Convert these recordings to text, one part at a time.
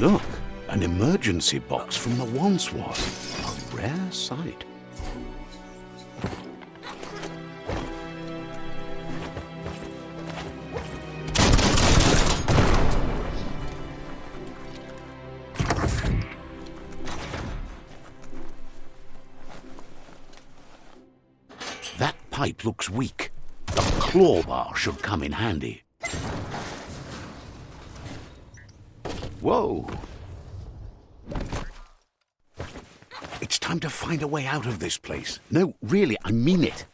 Look, an emergency box from the once was. A rare sight. That pipe looks weak. The claw bar should come in handy. Whoa! It's time to find a way out of this place. No, really, I mean it.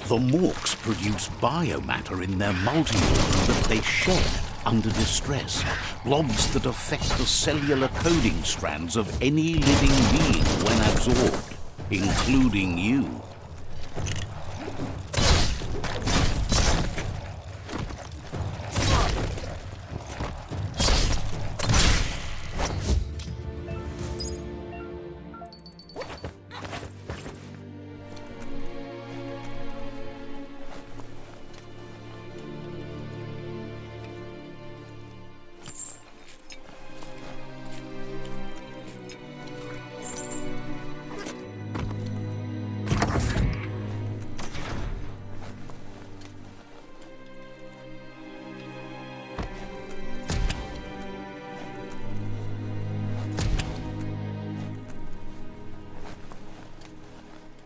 The Morks produce biomatter in their multi-organ that they shed under distress. Blobs that affect the cellular coding strands of any living being when absorbed, including you.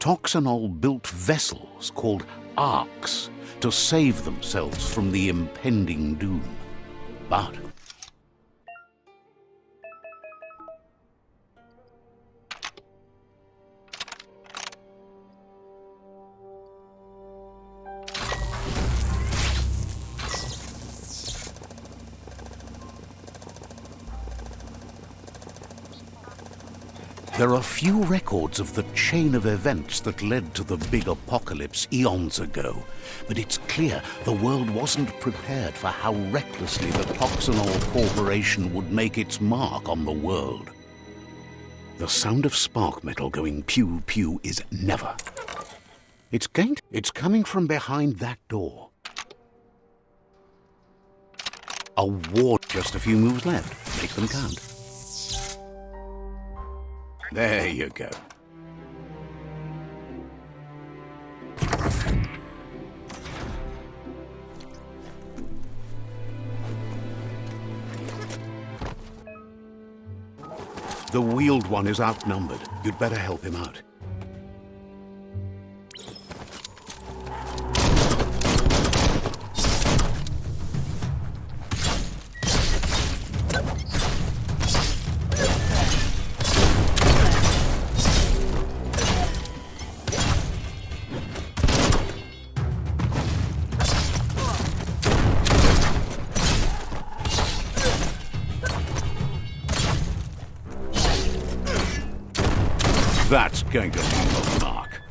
Toxanol built vessels called arks to save themselves from the impending doom. But there are few records of the chain of events that led to the big apocalypse eons ago, but it's clear the world wasn't prepared for how recklessly the Toxanol Corporation would make its mark on the world. The sound of spark metal going pew-pew is never. It's coming from behind that door. A ward, just a few moves left. Make them count. There you go. The wheeled one is outnumbered. You'd better help him out. That's going to leave a mark.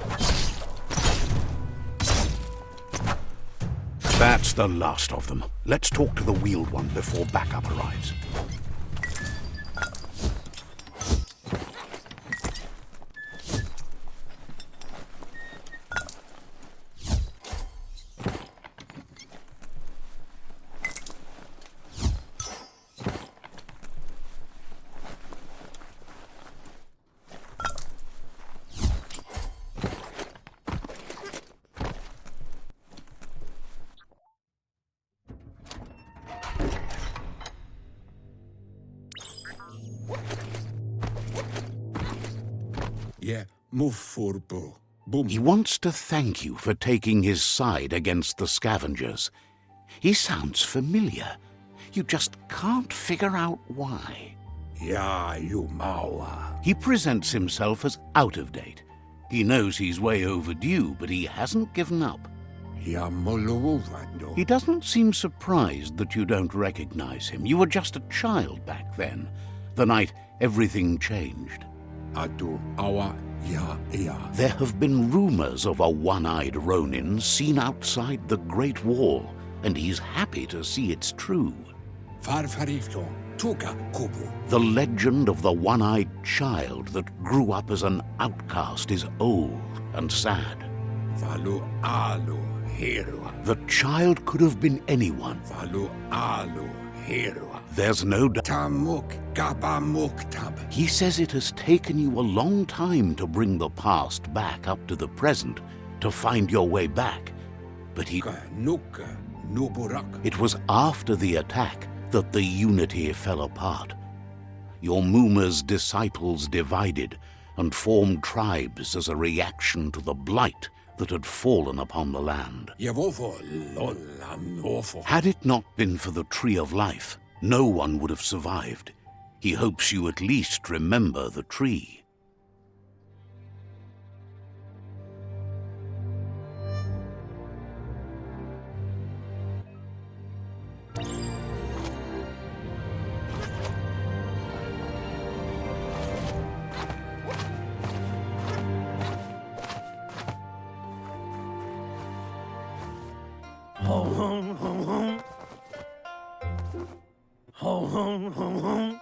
That's the last of them. Let's talk to the wheeled one before backup arrives. Yeah, move furbo. Boom. He wants to thank you for taking his side against the scavengers. He sounds familiar. You just can't figure out why. Yeah, you maua. He presents himself as out of date. He knows he's way overdue, but he hasn't given up. Yeah, molo. He doesn't seem surprised that you don't recognize him. You were just a child back then, the night everything changed. Atu awa Ja. There have been rumors of a one-eyed Ronin seen outside the Great Wall, and he's happy to see it's true. Farfarifto, tuka kubu. The legend of the one-eyed child that grew up as an outcast is old and sad. Valu alu hero. The child could have been anyone. Valu alu hero. There's no doubt. Tamuk gabamuk tab. He says it has taken you a long time to bring the past back up to the present, to find your way back. But Nuka nuburak. it was after the attack that the unity fell apart. Your Muma's disciples divided and formed tribes as a reaction to the blight that had fallen upon the land. Yavofo lolanofo. Had it not been for the Tree of Life, no one would have survived. He hopes you at least remember the tree.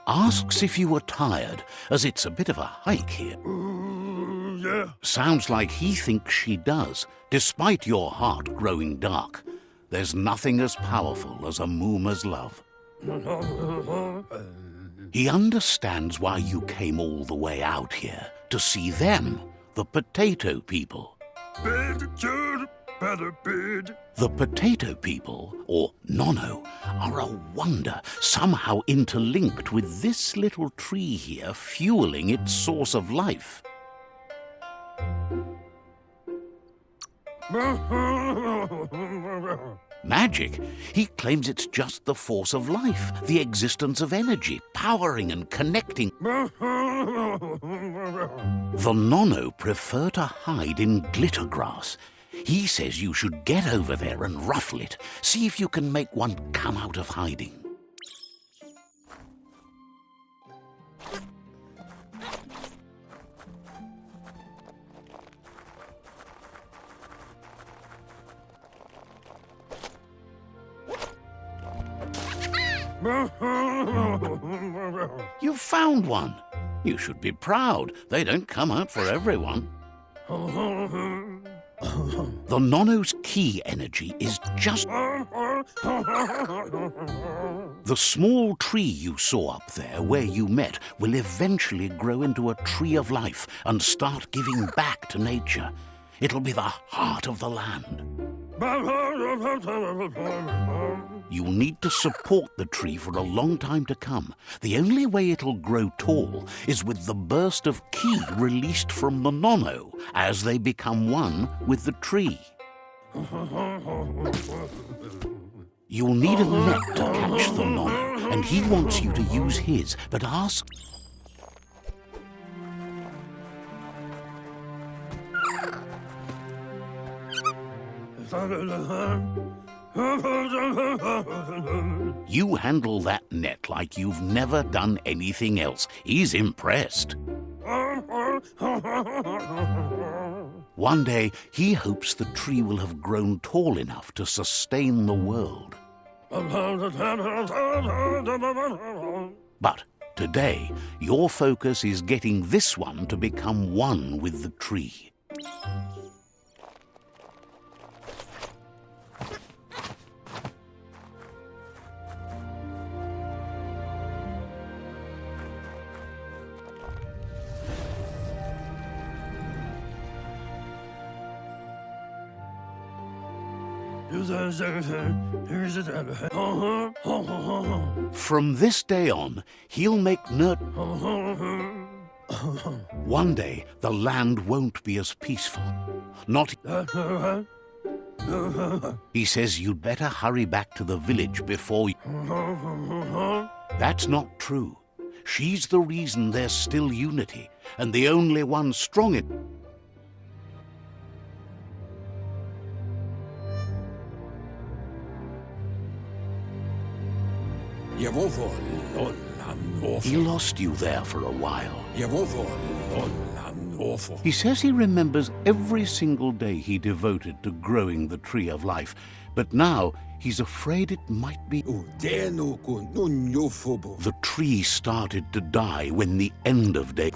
Asks if you were tired, as it's a bit of a hike here. Yeah. Sounds like he thinks she does, despite your heart growing dark. There's nothing as powerful as a Muma's love. He understands why you came all the way out here, to see them, the potato people. The potato people, or Nono, are a wonder, somehow interlinked with this little tree here fueling its source of life. Magic? He claims it's just the force of life, the existence of energy, powering and connecting. The Nono prefer to hide in glitter grass. He says you should get over there and ruffle it. See if you can make one come out of hiding. You found one. You should be proud. They don't come out for everyone. The Nono's key energy is just... The small tree you saw up there where you met will eventually grow into a tree of life and start giving back to nature. It'll be the heart of the land. You'll need to support the tree for a long time to come. The only way it'll grow tall is with the burst of ki released from the Nono as they become one with the tree. You'll need a net to catch the Nono, and he wants you to use his, but ask... You handle that net like you've never done anything else. He's impressed. One day, he hopes the tree will have grown tall enough to sustain the world. But today, your focus is getting this one to become one with the tree. From this day on, he'll make One day, the land won't be as peaceful. Not... He says you'd better hurry back to the village before you... That's not true. She's the reason there's still unity, and the only one strong in... He lost you there for a while. norfolk. He says he remembers every single day he devoted to growing the Tree of Life, but now he's afraid it might be... The tree started to die when the end of day...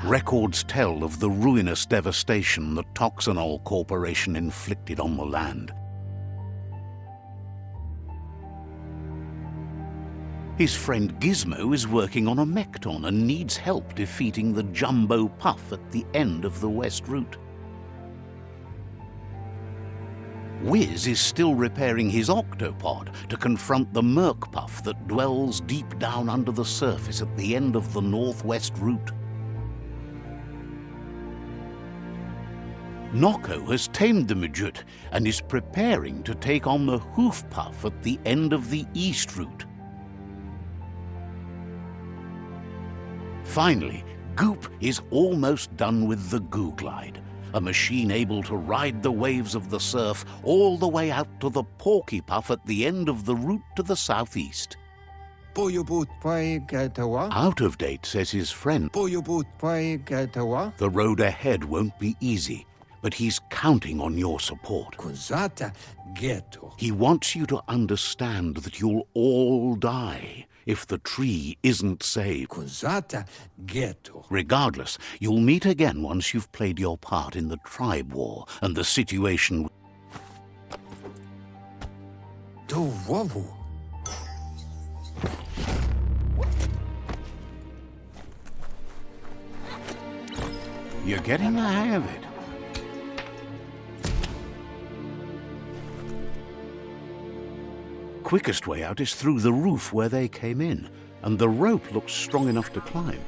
Records tell of the ruinous devastation the Toxanol Corporation inflicted on the land. His friend Gizmo is working on a Mekton and needs help defeating the Jumbo Puff at the end of the West Route. Wiz is still repairing his octopod to confront the Merc Puff that dwells deep down under the surface at the end of the Northwest Route. Nocco has tamed the Midget and is preparing to take on the Hoof Puff at the end of the East Route. Finally, Goop is almost done with the Goo Glide, a machine able to ride the waves of the surf all the way out to the Porky Puff at the end of the route to the southeast. Out of date, says his friend. The road ahead won't be easy, but he's counting on your support. He wants you to understand that you'll all die if the tree isn't saved. Regardless, you'll meet again once you've played your part in the tribe war and the situation. You're getting the hang of it. Quickest way out is through the roof where they came in, and the rope looks strong enough to climb.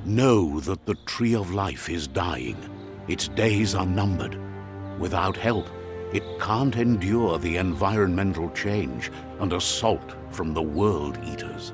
Know that the Tree of Life is dying. Its days are numbered. Without help, it can't endure the environmental change and assault from the World Eaters.